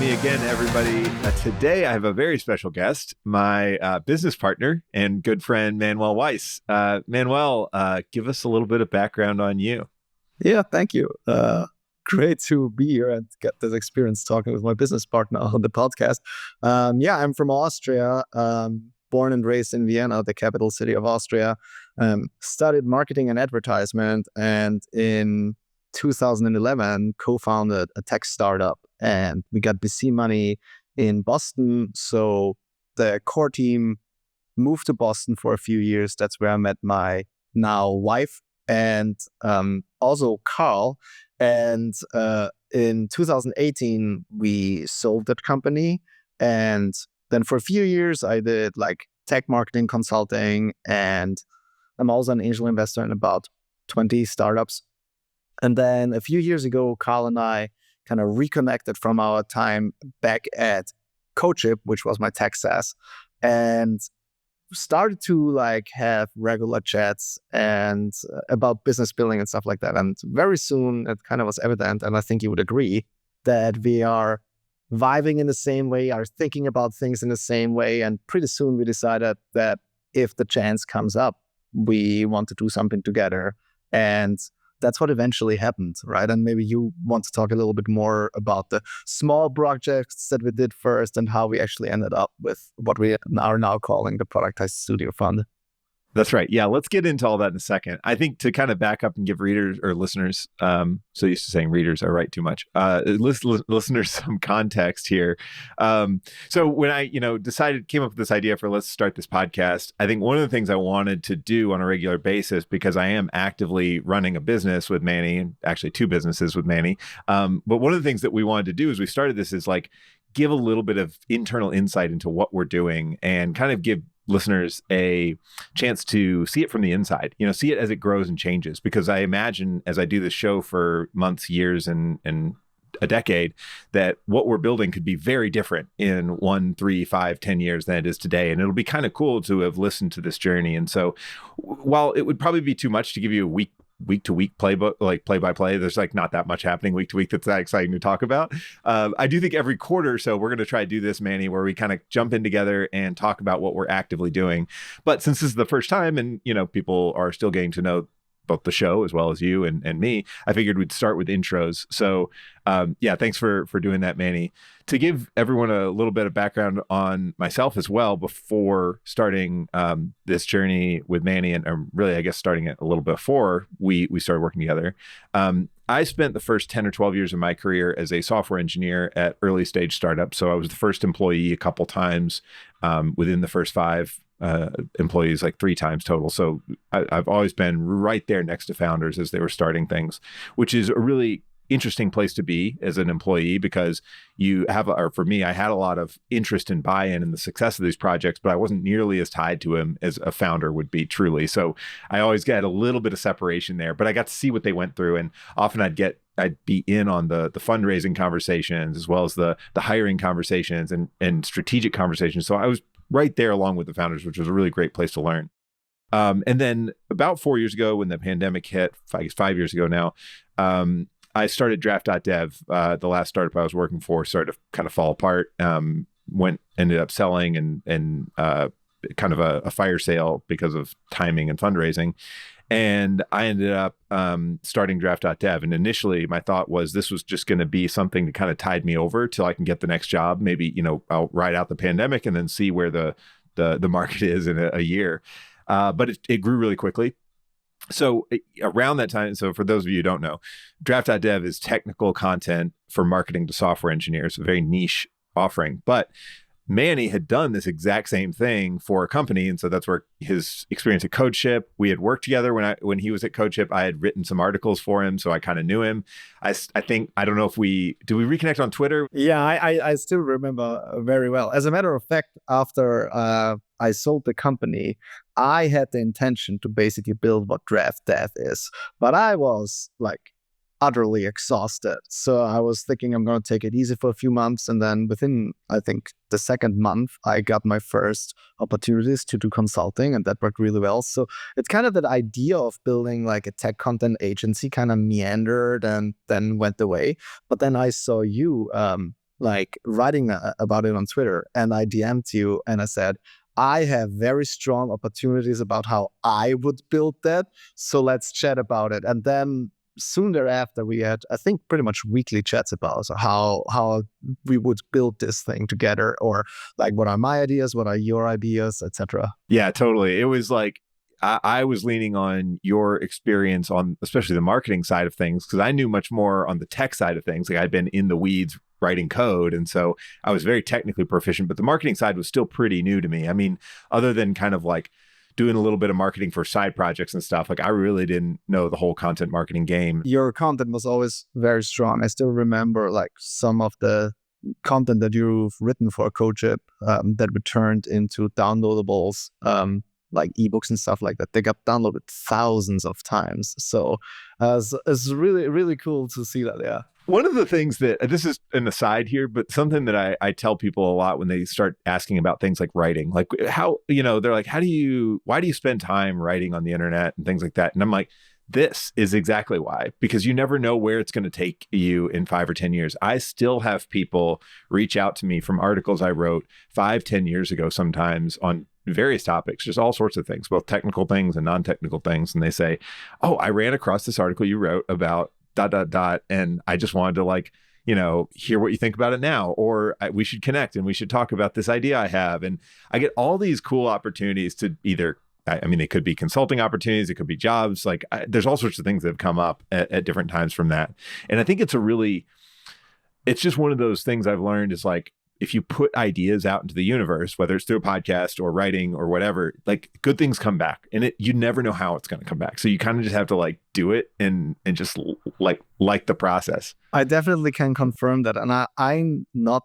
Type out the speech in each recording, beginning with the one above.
me again, everybody. Today, I have a very special guest, my business partner and good friend, Manuel Weiss. Manuel, give us a little bit of background on you. Yeah, thank you. Great to be here and get this experience talking with my business partner on the podcast. I'm from Austria, born and raised in Vienna, the capital city of Austria. Studied marketing and advertisement, and in 2011 co-founded a tech startup, and we got VC money in Boston. So the core team moved to Boston for a few years. That's where I met my now wife and also Karl. And in 2018, we sold that company. And then for a few years, I did like tech marketing consulting, and I'm also an angel investor in about 20 startups. And then a few years ago, Karl and I kind of reconnected from our time back at CodeShip, which was my tech SaaS, and started to like have regular chats and about business building and stuff like that. And very soon it kind of was evident, and I think you would agree, that we are vibing in the same way, are thinking about things in the same way. And pretty soon we decided that if the chance comes up, we want to do something together. And that's what eventually happened, right? And maybe you want to talk a little bit more about the small projects that we did first and how we actually ended up with what we are now calling the Productized Studio Fund. That's right. Yeah, let's get into all that in a second. I think to kind of back up and give readers or listeners, so used to saying readers, I write too much, listeners some context here. So when I, came up with this idea for let's start this podcast, I think one of the things I wanted to do on a regular basis, because I am actively running a business with Manny, and actually two businesses with Manny. But one of the things that we wanted to do as we started this is like give a little bit of internal insight into what we're doing and kind of give listeners a chance to see it from the inside, see it as it grows and changes. Because I imagine as I do this show for months, years, and a decade, that what we're building could be very different in 1, 3, 5, 10 years than it is today. And it'll be kind of cool to have listened to this journey. And so while it would probably be too much to give you a week-to-week playbook, like play-by-play, there's like not that much happening week to week that's that exciting to talk about. I do think every quarter or so we're going to try to do this, Manny, where we kind of jump in together and talk about what we're actively doing. But since this is the first time and, people are still getting to know both the show as well as you and me, I figured we'd start with intros. So thanks for doing that, Manny. To give everyone a little bit of background on myself as well before starting this journey with Manny, and really, I guess, starting it a little before we started working together. I spent the first 10 or 12 years of my career as a software engineer at early stage startups. So I was the first employee a couple times within the first 5 employees, like 3 times total. So I've always been right there next to founders as they were starting things, which is a really interesting place to be as an employee, because for me, I had a lot of interest and buy-in in the success of these projects, but I wasn't nearly as tied to them as a founder would be truly. So I always get a little bit of separation there, but I got to see what they went through. And often I'd be in on the fundraising conversations as well as the hiring conversations and strategic conversations. So I was right there along with the founders, which was a really great place to learn. And then about 4 years ago, when the pandemic hit, I guess 5 years ago now, I started Draft.dev. The last startup I was working for started to kind of fall apart. Ended up selling and kind of a fire sale because of timing and fundraising. And I ended up starting Draft.dev. And initially, my thought was this was just going to be something that kind of tied me over till I can get the next job. Maybe I'll ride out the pandemic and then see where the market is in a year. But it grew really quickly. So around that time, so for those of you who don't know, Draft.dev is technical content for marketing to software engineers, a very niche offering. But Manny had done this exact same thing for a company. And so that's where his experience at CodeShip, we had worked together when he was at CodeShip. I had written some articles for him, so I kind of knew him. I think, I don't know if we reconnect on Twitter? Yeah, I still remember very well. As a matter of fact, after I sold the company, I had the intention to basically build what Draft.dev is. But I was like utterly exhausted. So I was thinking I'm going to take it easy for a few months. And then within, I think, the second month, I got my first opportunities to do consulting, and that worked really well. So it's kind of that idea of building like a tech content agency kind of meandered and then went away. But then I saw you like writing about it on Twitter, and I DM'd you and I said, I have very strong opportunities about how I would build that. So let's chat about it. And then soon thereafter, we had, I think, pretty much weekly chats about how we would build this thing together, or like, what are my ideas, what are your ideas, etc. Yeah, totally. It was like I was leaning on your experience on especially the marketing side of things, because I knew much more on the tech side of things. Like I'd been in the weeds writing code. And so I was very technically proficient, but the marketing side was still pretty new to me. I mean, other than kind of like doing a little bit of marketing for side projects and stuff, like I really didn't know the whole content marketing game. Your content was always very strong. I still remember like some of the content that you've written for CodeShip that were turned into downloadables, like ebooks and stuff like that. They got downloaded thousands of times. So it's really, really cool to see that. Yeah. One of the things that, this is an aside here, but something that I tell people a lot when they start asking about things like writing, like how, they're like, why do you spend time writing on the internet and things like that? And I'm like, this is exactly why, because you never know where it's going to take you in 5 or 10 years. I still have people reach out to me from articles I wrote 5-10 years ago, sometimes on various topics, just all sorts of things, both technical things and non-technical things. And they say, oh, I ran across this article you wrote about ... and I just wanted to hear what you think about it now, or we should connect and we should talk about this idea I have. And I get all these cool opportunities to either, I mean, they could be consulting opportunities, it could be jobs. Like there's all sorts of things that have come up at different times from that. And I think it's just one of those things I've learned is like, if you put ideas out into the universe, whether it's through a podcast or writing or whatever, like good things come back, and you never know how it's going to come back. So you kind of just have to like do it and just like the process. I definitely can confirm that. And I'm not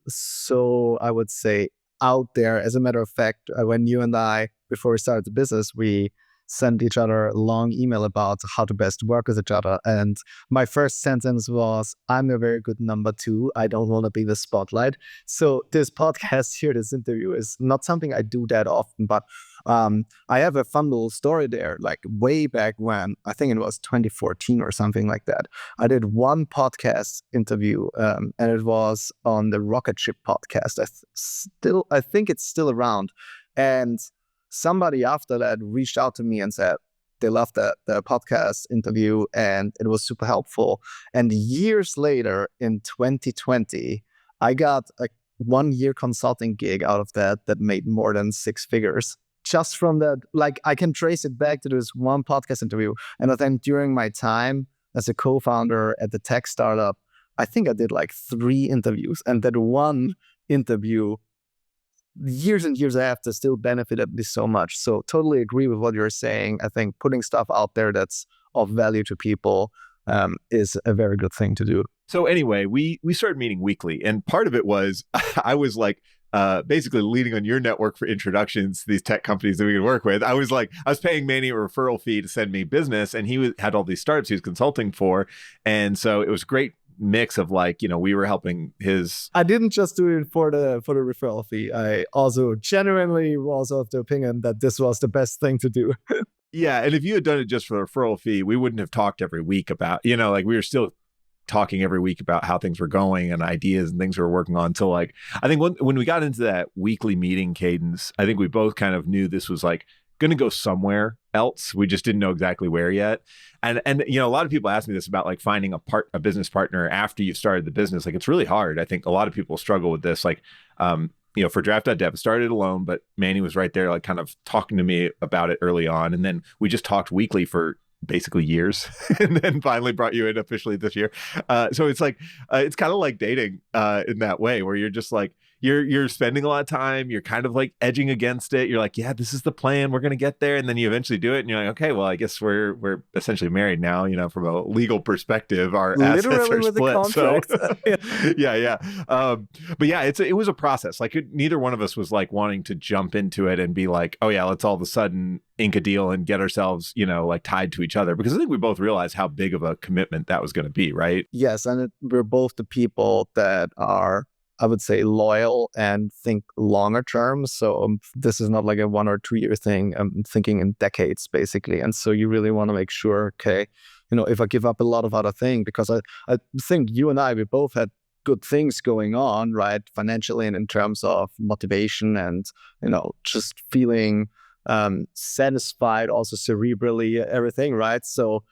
so, I would say, out there. As a matter of fact, when you and I, before we started the business, we sent each other a long email about how to best work with each other. And my first sentence was, I'm a very good number 2. I don't want to be the spotlight. So this podcast here, this interview is not something I do that often, but I have a fun little story there. Like way back when, I think it was 2014 or something like that, I did one podcast interview and it was on the Rocket Ship podcast. I think it's still around. And somebody after that reached out to me and said they loved the podcast interview and it was super helpful. And years later in 2020, I got a 1-year consulting gig out of that made more than 6 figures. Just from that, like I can trace it back to this one podcast interview. And I think during my time as a co-founder at the tech startup, I think I did like 3 interviews, and that one interview years and years after still benefited me so much. So totally agree with what you're saying. I think putting stuff out there that's of value to people is a very good thing to do. So anyway, we started meeting weekly, and part of it was I was like basically leaning on your network for introductions to these tech companies that we could work with. I was paying Manny a referral fee to send me business, and he had all these startups he was consulting for, and so it was great mix of like, we were helping his. I didn't just do it for the referral fee. I also genuinely was of the opinion that this was the best thing to do. Yeah, and if you had done it just for the referral fee, we wouldn't have talked every week about, like we were still talking every week about how things were going and ideas and things we were working on. So like, I think when we got into that weekly meeting cadence, I think we both kind of knew this was like going to go somewhere else. We just didn't know exactly where yet. And a lot of people ask me this about like finding a business partner after you've started the business. Like it's really hard. I think a lot of people struggle with this. Like, for Draft.dev, it started alone, but Manny was right there, like kind of talking to me about it early on. And then we just talked weekly for basically years and then finally brought you in officially this year. So it's like, it's kind of like dating in that way where you're just like, you're spending a lot of time, you're kind of like edging against it. You're like, yeah, this is the plan. We're going to get there. And then you eventually do it. And you're like, okay, well, I guess we're essentially married now, from a legal perspective, our assets are split. So yeah. But yeah, it was a process. Like neither one of us was like wanting to jump into it and be like, oh yeah, let's all of a sudden ink a deal and get ourselves, like tied to each other. Because I think we both realized how big of a commitment that was going to be, right? Yes. And we're both the people that are, I would say, loyal and think longer term. So this is not like a 1 or 2 year thing. I'm thinking in decades, basically. And so you really want to make sure, okay, if I give up a lot of other things, because I think you and I, we both had good things going on, right? Financially and in terms of motivation and, just feeling satisfied, also cerebrally, everything, right? So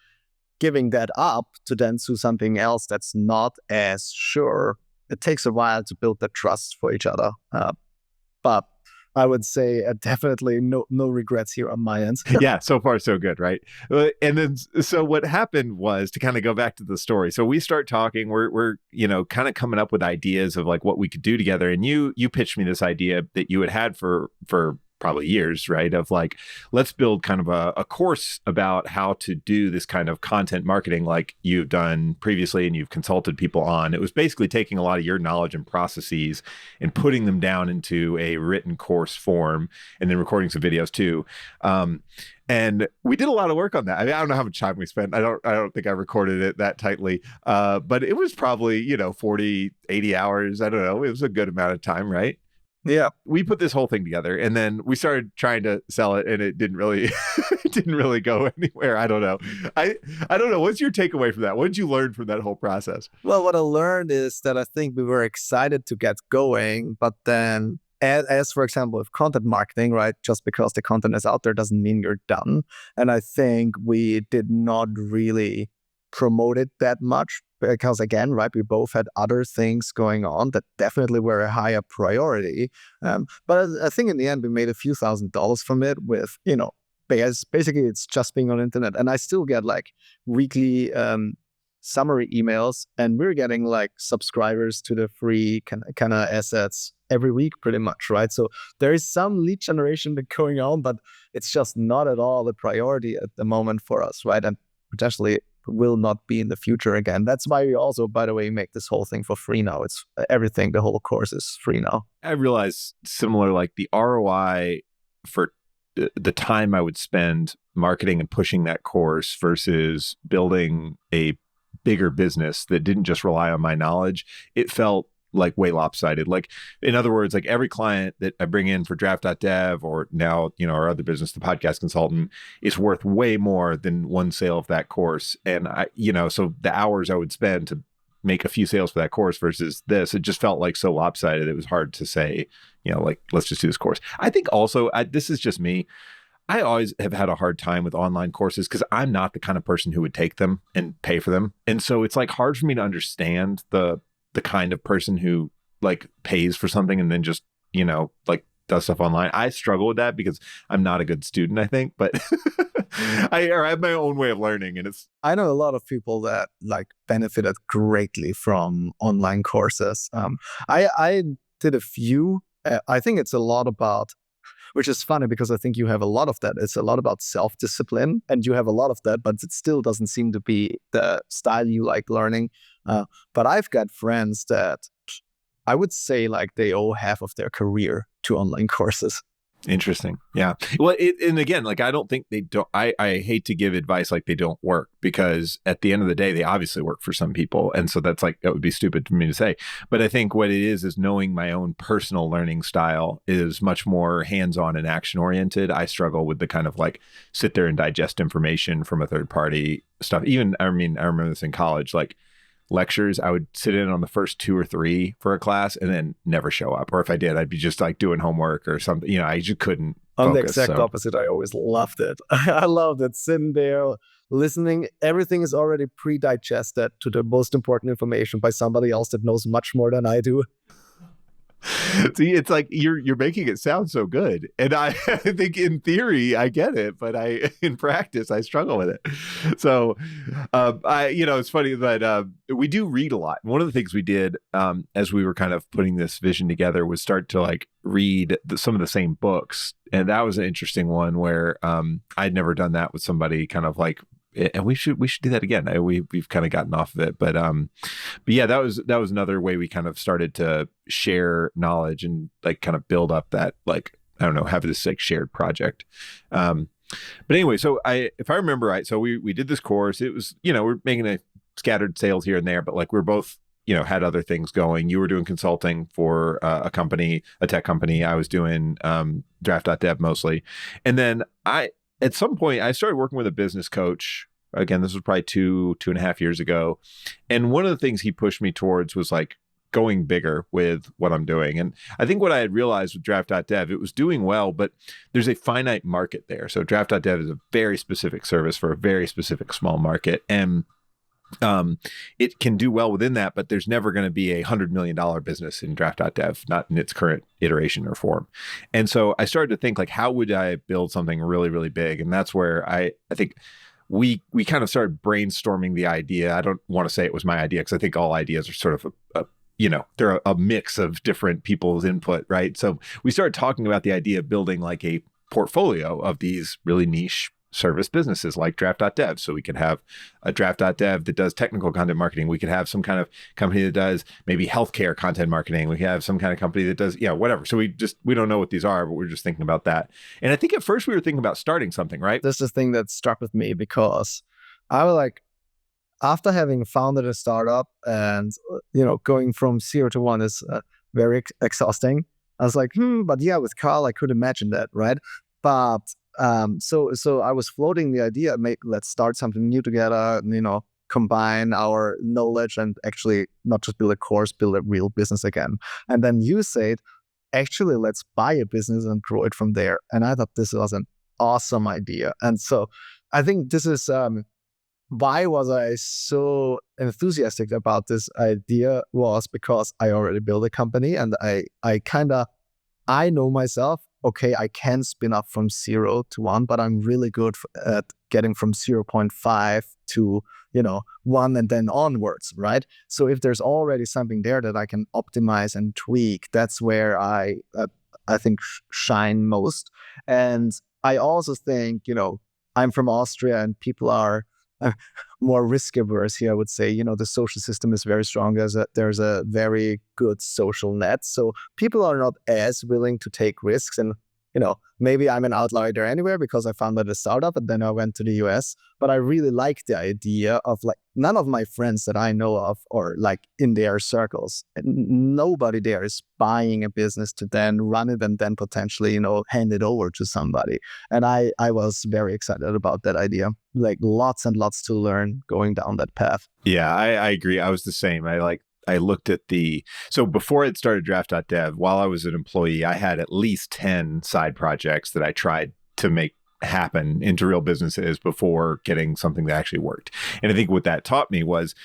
giving that up to then do something else that's not as sure, it takes a while to build that trust for each other. But I would say definitely no regrets here on my end. Yeah, so far so good, right? And then so what happened was, to kind of go back to the story. So we start talking. We're kind of coming up with ideas of like what we could do together. And you pitched me this idea that you had for probably years, right? Of like, let's build kind of a course about how to do this kind of content marketing like you've done previously and you've consulted people on. It was basically taking a lot of your knowledge and processes and putting them down into a written course form, and then recording some videos too. And we did a lot of work on that. I mean, I don't know how much time we spent. I don't think I recorded it that tightly. But it was probably, 40, 80 hours. I don't know. It was a good amount of time, right? Yeah. We put this whole thing together, and then we started trying to sell it, and it didn't really go anywhere. I don't know. I don't know. What's your takeaway from that? What did you learn from that whole process? Well, what I learned is that I think we were excited to get going, but then as for example, with content marketing, right? Just because the content is out there doesn't mean you're done. And I think we did not really promote it that much because, again, right, we both had other things going on that definitely were a higher priority. But I think in the end, we made a few $1,000s from it with, basically it's just being on the internet. And I still get like weekly summary emails, and we're getting like subscribers to the free kind of assets every week pretty much, right? So there is some lead generation going on, but it's just not at all the priority at the moment for us, right? And potentially will not be in the future again. That's why we also, by the way, make this whole thing for free now. It's everything, the whole course is free now. I realize similar, like the ROI for the time I would spend marketing and pushing that course versus building a bigger business that didn't just rely on my knowledge, it felt like way lopsided. Like, in other words, like every client that I bring in for Draft.dev or now, our other business, the podcast consultant, is worth way more than one sale of that course. And so the hours I would spend to make a few sales for that course versus this, it just felt like so lopsided. It was hard to say, like, let's just do this course. I think also, this is just me. I always have had a hard time with online courses because I'm not the kind of person who would take them and pay for them. And so it's like hard for me to understand the kind of person who like pays for something and then just, like does stuff online. I struggle with that because I'm not a good student, I think, but I have my own way of learning. And I know a lot of people that like benefited greatly from online courses. I did a few. I think it's a lot about, which is funny because I think you have a lot of that. It's a lot about self-discipline, and you have a lot of that, but it still doesn't seem to be the style you like learning. But I've got friends that I would say like they owe half of their career to online courses. Interesting. Yeah. Well, and again, like, I don't think they don't, I hate to give advice like they don't work, because at the end of the day, they obviously work for some people. And so that would be stupid for me to say. But I think what it is knowing my own personal learning style is much more hands-on and action-oriented. I struggle with the kind of like sit there and digest information from a third party stuff. Even, I remember this in college, like lectures, I would sit in on the first 2 or 3 for a class and then never show up. Or if I did, I'd be just like doing homework or something. I just couldn't I'm focus, the exact opposite. I always loved it. I loved it. Sitting there, listening. Everything is already pre-digested to the most important information by somebody else that knows much more than I do. See, it's like you're making it sound so good, and I think in theory I get it, but in practice I struggle with it. So, it's funny that we do read a lot. One of the things we did as we were kind of putting this vision together was start to like read some of the same books, and that was an interesting one where I'd never done that with somebody, kind of like. And we should do that again. We've kind of gotten off of it, but yeah, that was another way we kind of started to share knowledge and like kind of build up that, like, I don't know, have this like shared project. But anyway, so if I remember right, so we did this course. It was, we're making a scattered sales here and there, but like we're both, had other things going. You were doing consulting for a tech company. I was doing Draft.dev mostly, and then at some point, I started working with a business coach. Again, this was probably 2.5 years ago. And one of the things he pushed me towards was like going bigger with what I'm doing. And I think what I had realized with Draft.dev, it was doing well, but there's a finite market there. So Draft.dev is a very specific service for a very specific small market. And it can do well within that, but there's never going to be $100 million business in Draft.dev, not in its current iteration or form. And so I started to think, like, how would I build something really, really big? And that's where I think we kind of started brainstorming the idea. I don't want to say it was my idea, because I think all ideas are sort of they're a mix of different people's input, right? So we started talking about the idea of building like a portfolio of these really niche service businesses like Draft.dev. So we could have a Draft.dev that does technical content marketing. We could have some kind of company that does maybe healthcare content marketing. We could have some kind of company that does, whatever. So we don't know what these are, but we're just thinking about that. And I think at first we were thinking about starting something, right? This is the thing that struck with me, because I was like, after having founded a startup and, going from 0 to 1 is very exhausting. I was like, but yeah, with Karl, I could imagine that, right? But so I was floating the idea, let's start something new together, combine our knowledge and actually not just build a course, build a real business again. And then you said, actually, let's buy a business and grow it from there. And I thought this was an awesome idea. And so I think this is why was I so enthusiastic about this idea, was because I already built a company and I know myself. Okay, I can spin up from 0 to 1, but I'm really good at getting from 0.5 to 1 and then onwards, right? So if there's already something there that I can optimize and tweak, that's where I think shine most. And I also think I'm from Austria and people are more risk averse here, I would say. The social system is very strong. There's a very good social net. So people are not as willing to take risks. And, maybe I'm an outlier there anywhere because I founded a startup and then I went to the US. But I really like the idea of, like, none of my friends that I know of, or like in their circles, nobody there is buying a business to then run it and then potentially, hand it over to somebody. And I was very excited about that idea. Like, lots and lots to learn going down that path. Yeah, I agree. I was the same. I looked at so before I'd started Draft.dev, while I was an employee, I had at least 10 side projects that I tried to make happen into real businesses before getting something that actually worked. And I think what that taught me was,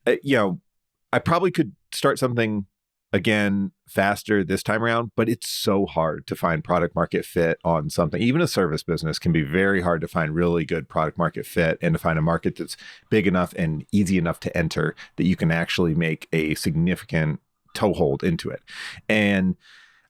I probably could start something again faster this time around, but it's so hard to find product market fit on something. Even a service business can be very hard to find really good product market fit and to find a market that's big enough and easy enough to enter that you can actually make a significant toehold into it. And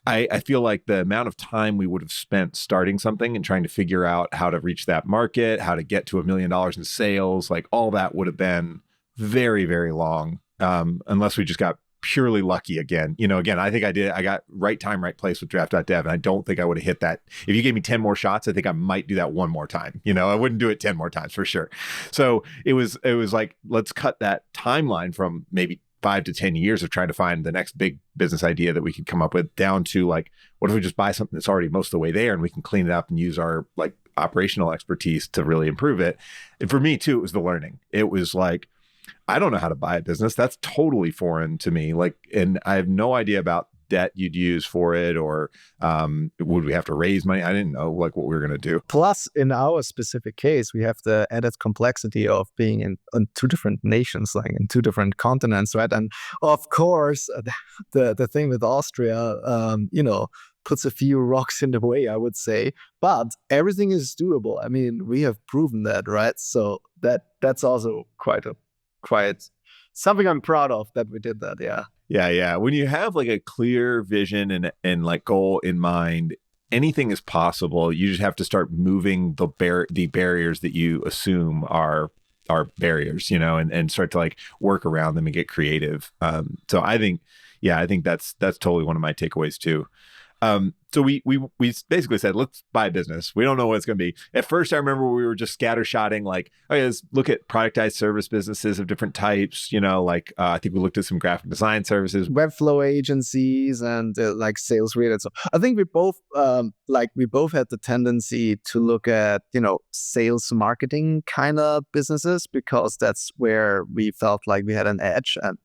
I feel like the amount of time we would have spent starting something and trying to figure out how to reach that market, how to get to $1 million in sales, like all that would have been very, very long, unless we just got purely lucky again. Again, I think I got right time, right place with Draft.dev. And I don't think I would have hit that. If you gave me 10 more shots, I think I might do that one more time. I wouldn't do it 10 more times for sure. So it was like, let's cut that timeline from maybe 5 to 10 years of trying to find the next big business idea that we could come up with down to, like, what if we just buy something that's already most of the way there and we can clean it up and use our like operational expertise to really improve it. And for me too, it was the learning. It was like, I don't know how to buy a business. That's totally foreign to me. Like, and I have no idea about debt you'd use for it, or would we have to raise money? I didn't know like what we were going to do. Plus, in our specific case, we have the added complexity of being in 2 different nations, like in 2 different continents, right? And of course, the thing with Austria, puts a few rocks in the way, I would say, but everything is doable. I mean, we have proven that, right? So that's also quite something I'm proud of that we did that. Yeah. Yeah. When you have like a clear vision and like goal in mind, anything is possible. You just have to start moving the barriers that you assume are barriers, and start to like work around them and get creative. So I think that's totally one of my takeaways too. So we basically said, let's buy a business. We don't know what it's going to be. At first, I remember we were just scattershotting, like, okay, let's look at productized service businesses of different types. I think we looked at some graphic design services, Webflow agencies, and like sales related. So I think we both had the tendency to look at sales marketing kind of businesses, because that's where we felt like we had an edge. And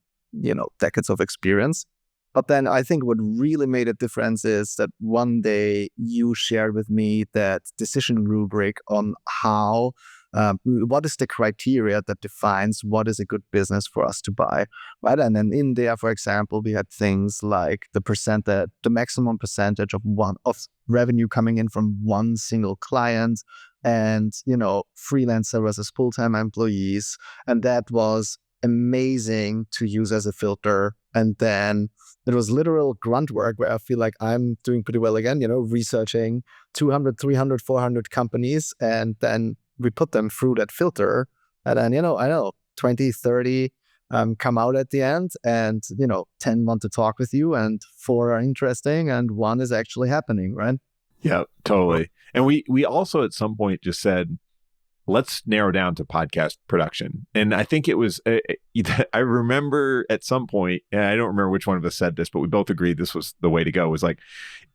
decades of experience. But then I think what really made a difference is that one day you shared with me that decision rubric on how, what is the criteria that defines what is a good business for us to buy, right? And then in there, for example, we had things like the maximum percentage of revenue coming in from one single client, and freelancer versus full-time employees, and that was amazing to use as a filter. And then it was literal grunt work where I feel like I'm doing pretty well again, researching 200, 300, 400 companies, and then we put them through that filter. And then, I know 20, 30 come out at the end, and, 10 want to talk with you, and 4 are interesting, and 1 is actually happening, right? Yeah, totally. And we also at some point just said, let's narrow down to podcast production. And I think it was, I remember at some point, and I don't remember which one of us said this, but we both agreed this was the way to go, was like,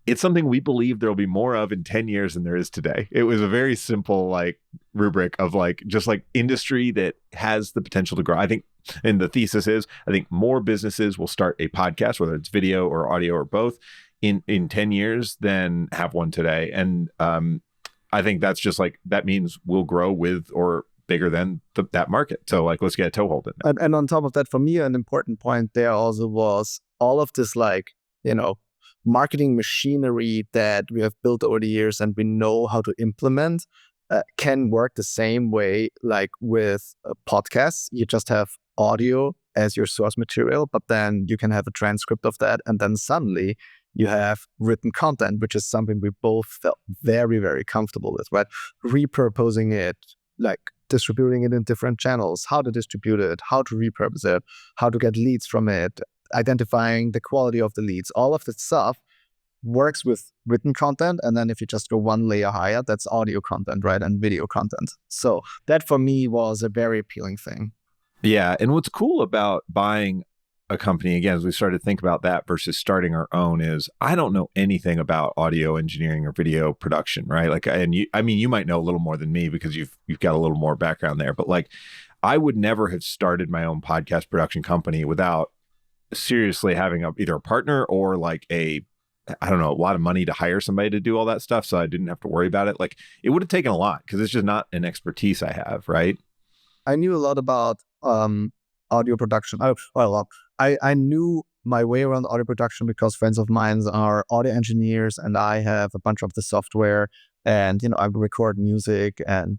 it's something we believe there'll be more of in 10 years than there is today. It was a very simple rubric of just industry that has the potential to grow. I think, and the thesis is, I think more businesses will start a podcast, whether it's video or audio or both, in 10 years than have one today. And I think that's just that means we'll grow with or bigger than that market. So let's get a toehold in there. And on top of that, for me, an important point there also was all of this marketing machinery that we have built over the years and we know how to implement can work the same way with podcasts. You just have audio as your source material, but then you can have a transcript of that, and then suddenly you have written content, which is something we both felt very, very comfortable with, right? Repurposing it, distributing it in different channels, how to distribute it, how to repurpose it, how to get leads from it, identifying the quality of the leads. All of this stuff works with written content. And then if you just go one layer higher, that's audio content, right? And video content. So that for me was a very appealing thing. Yeah. And what's cool about buying a company, again, as we started to think about that versus starting our own, is I don't know anything about audio engineering or video production, right? And you might know a little more than me because you've got a little more background there, but I would never have started my own podcast production company without seriously having either a partner or a lot of money to hire somebody to do all that stuff. So I didn't have to worry about it. It would have taken a lot because it's just not an expertise I have, right? I knew a lot about audio production. I knew my way around audio production because friends of mine are audio engineers, and I have a bunch of the software, and I record music, and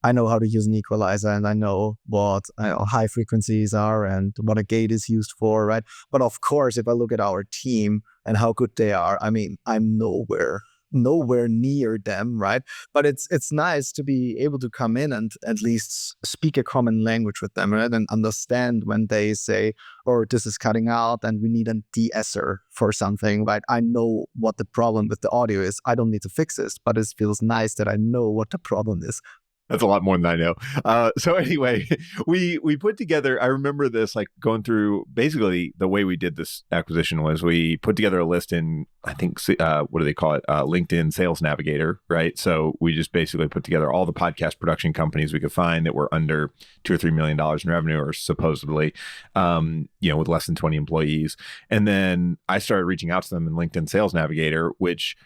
I know how to use an equalizer, and I know what high frequencies are and what a gate is used for, right? But of course, if I look at our team and how good they are, I'm nowhere near them, right? But it's nice to be able to come in and at least speak a common language with them, right? And understand when they say, "Oh, this is cutting out and we need a de-esser for something," right? I know what the problem with the audio is. I don't need to fix this, but it feels nice that I know what the problem is. That's a lot more than I know. So anyway, we put together, I remember this, going through, basically the way we did this acquisition was we put together a list in, I think, what do they call it? LinkedIn Sales Navigator, right? So we just basically put together all the podcast production companies we could find that were under $2 or $3 million in revenue, or supposedly, with less than 20 employees. And then I started reaching out to them in LinkedIn Sales Navigator, which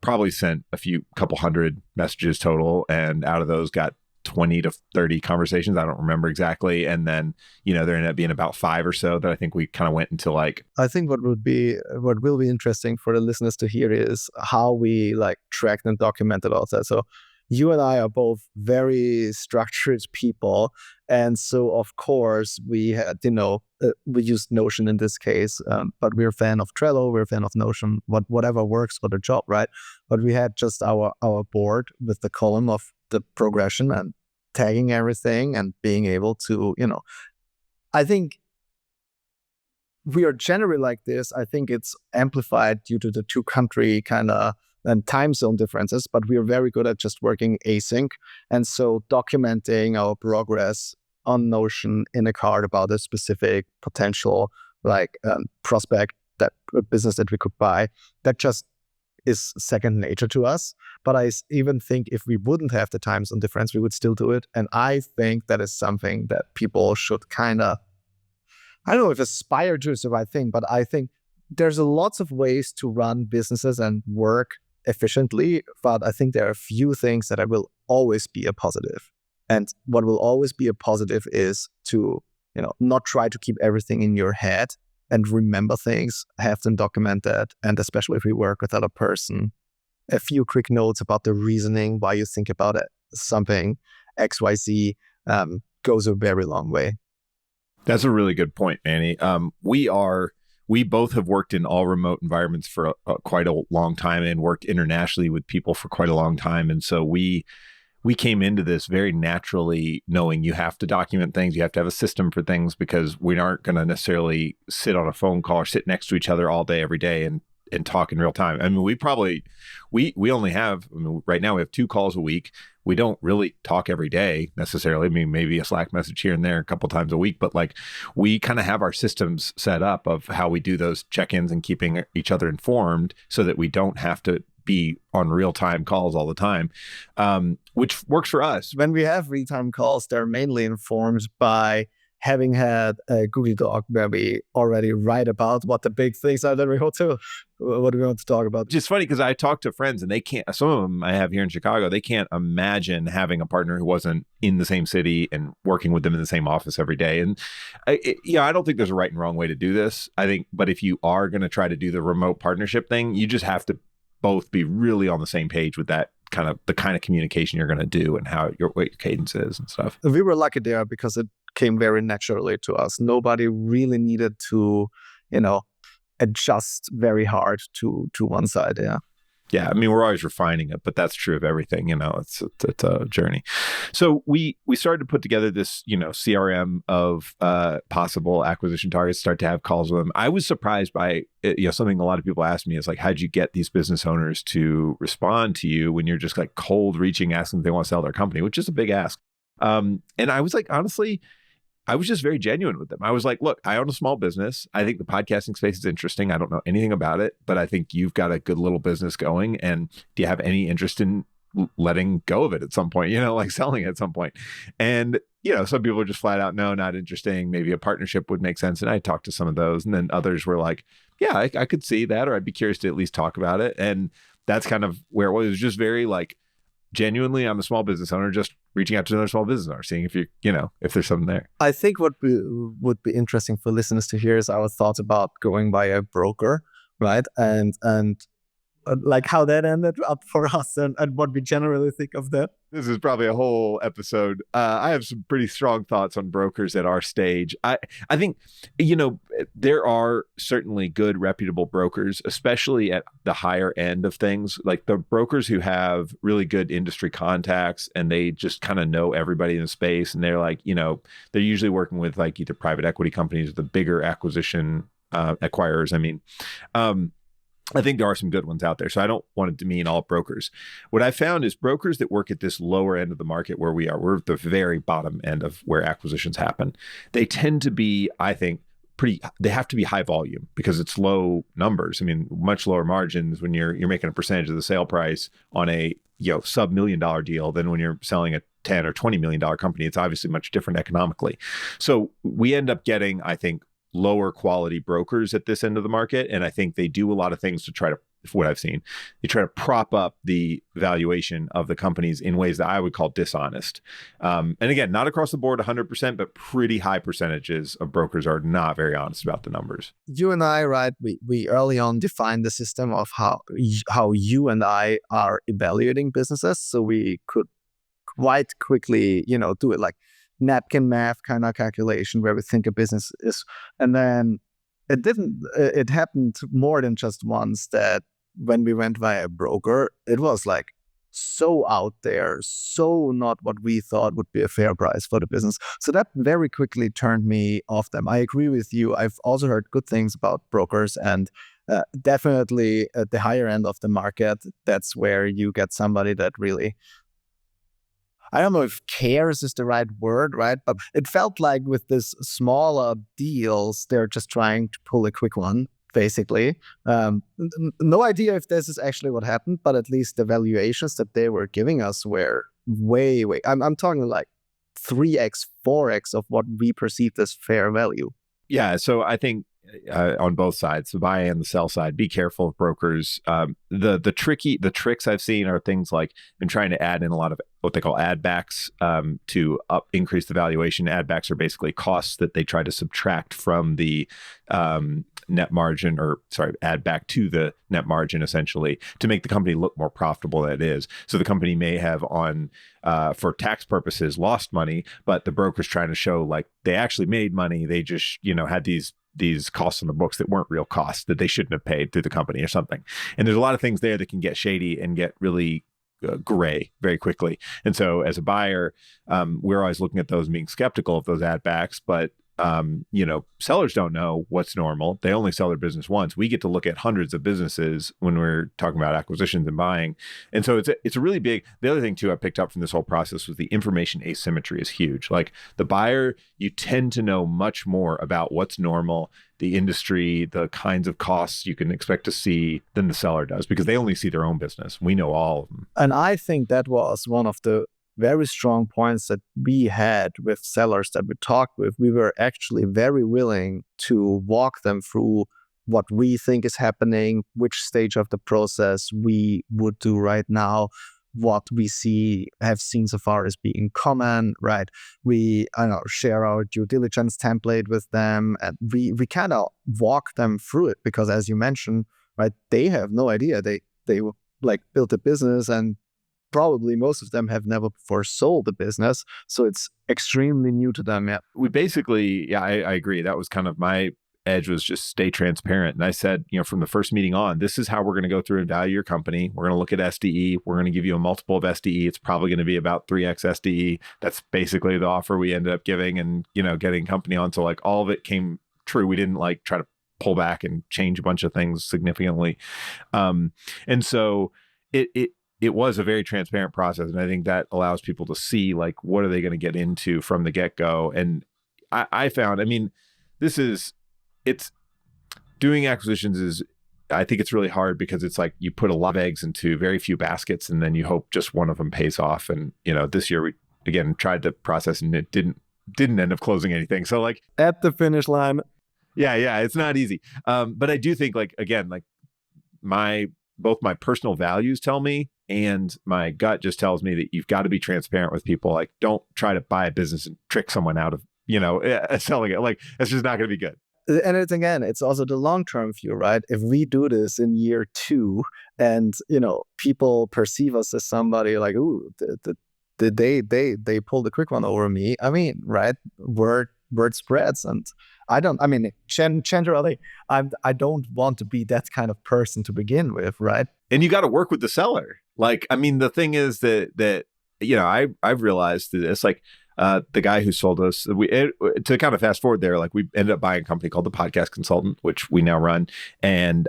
probably sent couple hundred messages total, and out of those got 20 to 30 conversations. I don't remember exactly. And then, there ended up being about 5 or so that I think we kind of went into I think what will be interesting for the listeners to hear is how we tracked and documented all that. So you and I are both very structured people. And so, of course, we had, we used Notion in this case, but we're a fan of Trello, we're a fan of Notion, whatever works for the job, right? But we had just our board with the column of the progression and tagging everything and being able to, I think we are generally like this. I think it's amplified due to the 2-country kind of and time zone differences, but we are very good at just working async. And so documenting our progress on Notion in a card about a specific potential prospect, that business that we could buy, that just is second nature to us. But I even think if we wouldn't have the time zone difference, we would still do it. And I think that is something that people should kind of I don't know if aspire to is the right thing, but I think there's lots of ways to run businesses and work efficiently, but I think there are a few things that will always be a positive. And what will always be a positive is to, not try to keep everything in your head and remember things, have them documented. And especially if we work with other person, a few quick notes about the reasoning, why you think about it, something XYZ goes a very long way. That's a really good point, Manny. We both have worked in all remote environments for quite a long time and worked internationally with people for quite a long time. And so we came into this very naturally knowing you have to document things, you have to have a system for things, because we aren't going to necessarily sit on a phone call or sit next to each other all day, every day and talk in real time. I mean, we only have, right now we have 2 calls a week. We don't really talk every day necessarily. I mean, maybe a Slack message here and there a couple times a week, but like we kind of have our systems set up of how we do those check-ins and keeping each other informed so that we don't have to be on real-time calls all the time, which works for us. When we have real-time calls, they're mainly informed by having had a Google Doc where we already write about what the big things are that we want to, what do we want to talk about. It's funny because I talk to friends and they can't, some of them I have here in Chicago, they can't imagine having a partner who wasn't in the same city and working with them in the same office every day. And I don't think there's a right and wrong way to do this. I think, but if you are going to try to do the remote partnership thing, you just have to both be really on the same page with that the kind of communication you're going to do and what your cadence is and stuff. We were lucky there because it came very naturally to us. Nobody really needed to, adjust very hard to one side. Yeah. Yeah, I mean, we're always refining it, but that's true of everything. It's a journey. So we started to put together this, CRM of possible acquisition targets. Start to have calls with them. I was surprised by something a lot of people ask me is like, how'd you get these business owners to respond to you when you're just like cold reaching, asking if they want to sell their company, which is a big ask. And I was like, honestly, I was just very genuine with them. I was like, look, I own a small business. I think the podcasting space is interesting. I don't know anything about it, but I think you've got a good little business going. And do you have any interest in letting go of it at some point, like selling it at some point? And, some people are just flat out, no, not interesting. Maybe a partnership would make sense. And I talked to some of those. And then others were like, yeah, I could see that, or I'd be curious to at least talk about it. And that's kind of where it was. It was just very like, genuinely, I'm a small business owner, just reaching out to another small business owner, seeing if if there's something there. I think what would be interesting for listeners to hear is our thoughts about going by a broker, right? And like how that ended up for us and what we generally think of that. This is probably a whole episode. I have some pretty strong thoughts on brokers at our stage. I think, there are certainly good, reputable brokers, especially at the higher end of things, like the brokers who have really good industry contacts and they just kind of know everybody in the space. And they're like, they're usually working with like either private equity companies or the bigger acquisition acquirers. I think there are some good ones out there. So I don't want it to mean all brokers. What I found is brokers that work at this lower end of the market where we're at the very bottom end of where acquisitions happen. They tend to be, I think, they have to be high volume because it's low numbers. I mean, much lower margins when you're making a percentage of the sale price on a sub $1 million deal than when you're selling a $10 or $20 million company. It's obviously much different economically. So we end up getting, I think, lower quality brokers at this end of the market. And I think they do a lot of things to try to, what I've seen, they try to prop up the valuation of the companies in ways that I would call dishonest. And again, not across the board 100%, but pretty high percentages of brokers are not very honest about the numbers. You and I, right, we early on defined the system of how you and I are evaluating businesses. So we could quite quickly, do it like napkin math kind of calculation where we think a business is. And then it happened more than just once that when we went via a broker, it was like so out there, so not what we thought would be a fair price for the business. So that very quickly turned me off them. I agree with you. I've also heard good things about brokers, and definitely at the higher end of the market, that's where you get somebody that really, I don't know if cares is the right word, right? But it felt like with this smaller deals, they're just trying to pull a quick one, basically. No idea if this is actually what happened, but at least the valuations that they were giving us were way. I'm talking like 3x, 4x of what we perceived as fair value. Yeah, so I think on both sides, the buy and the sell side, be careful of brokers. The tricks I've seen are things like been trying to add in a lot of what they call add backs to increase the valuation. Add backs are basically costs that they try to subtract from the net margin, or sorry, add back to the net margin essentially to make the company look more profitable than it is. So the company may have for tax purposes lost money, but the broker's trying to show like they actually made money. They just, had these costs on the books that weren't real costs that they shouldn't have paid through the company or something. And there's a lot of things there that can get shady and get really gray very quickly. And so as a buyer, we're always looking at those and being skeptical of those add backs, but sellers don't know what's normal. They only sell their business once. We get to look at hundreds of businesses when we're talking about acquisitions and buying. And so it's a really big, the other thing too, I picked up from this whole process was the information asymmetry is huge. Like the buyer, you tend to know much more about what's normal, the industry, the kinds of costs you can expect to see than the seller does, because they only see their own business. We know all of them. And I think that was one of the very strong points that we had with sellers that we talked with. We were actually very willing to walk them through what we think is happening, which stage of the process we would do right now, what we have seen so far as being common, right? We share our due diligence template with them, and we kind of walk them through it, because as you mentioned, right, they have no idea. They like built a business, and probably most of them have never before sold a business. So it's extremely new to them. Yeah. We basically, I agree. That was kind of my edge, was just stay transparent. And I said, from the first meeting on, this is how we're going to go through and value your company. We're going to look at SDE. We're going to give you a multiple of SDE. It's probably going to be about 3x SDE. That's basically the offer we ended up giving and, getting company on. So like all of it came true. We didn't like try to pull back and change a bunch of things significantly. And so it was a very transparent process. And I think that allows people to see like, what are they going to get into from the get-go? And I found, it's doing acquisitions I think it's really hard, because it's like you put a lot of eggs into very few baskets and then you hope just one of them pays off. And, this year we, again, tried the process and it didn't end up closing anything. So like at the finish line. Yeah. It's not easy. But I do think like, again, like both my personal values tell me, and my gut just tells me that you've got to be transparent with people. Like, don't try to buy a business and trick someone out of, selling it. Like, that's just not going to be good. And it's also the long-term view, right? If we do this in year 2 and, people perceive us as somebody like, ooh, they pulled a quick one over me. I mean, right? Word spreads. And generally, I don't want to be that kind of person to begin with, right? And you got to work with the seller. Like, the thing is that I've realized this, like, the guy who sold us, to kind of fast forward there, like we ended up buying a company called The Podcast Consultant, which we now run. And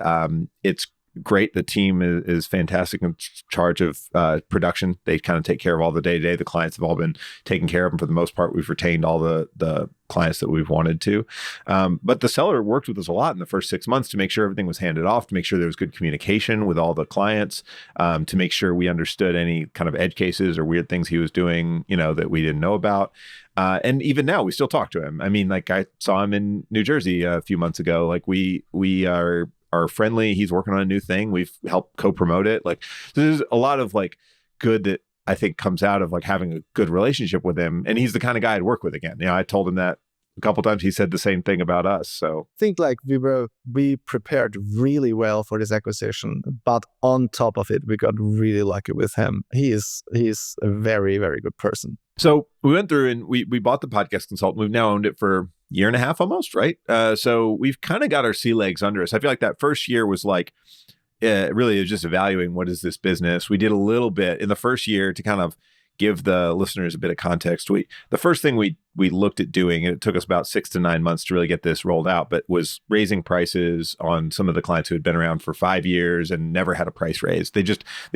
it's great. The team is fantastic, in charge of production. They kind of take care of all the day-to-day. The clients have all been taken care of, and for the most part, we've retained all the clients that we've wanted to. But the seller worked with us a lot in the first 6 months to make sure everything was handed off, to make sure there was good communication with all the clients, to make sure we understood any kind of edge cases or weird things he was doing, that we didn't know about. And even now, we still talk to him. Like I saw him in New Jersey a few months ago. Like we are friendly. He's working on a new thing. We've helped co-promote it. Like, there's a lot of like good that I think comes out of like having a good relationship with him. And he's the kind of guy I'd work with again. I told him that a couple of times. He said the same thing about us. So I think like we prepared really well for this acquisition, but on top of it, we got really lucky with him. He's a very, very good person. So we went through and we bought The Podcast Consultant. We've now owned it for year and a half almost, right? So we've kind of got our sea legs under us. I feel like that first year was like, really, it was just evaluating what is this business. We did a little bit in the first year to kind of give the listeners a bit of context. The first thing we looked at doing, and it took us about 6 to 9 months to really get this rolled out, but was raising prices on some of the clients who had been around for 5 years and never had a price raise. They